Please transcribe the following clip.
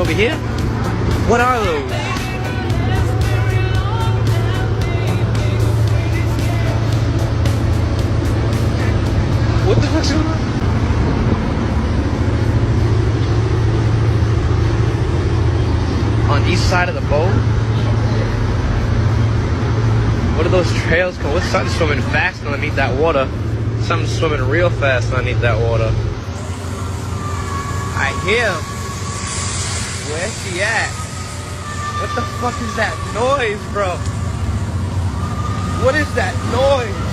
over here? What are those? What the fuck's going on? On each side of the boat? What are those trails called? What's something swimming fast underneath that water? Something swimming real fast underneath that water. I hear him. Where's she at? What the fuck is that noise, bro? What is that noise?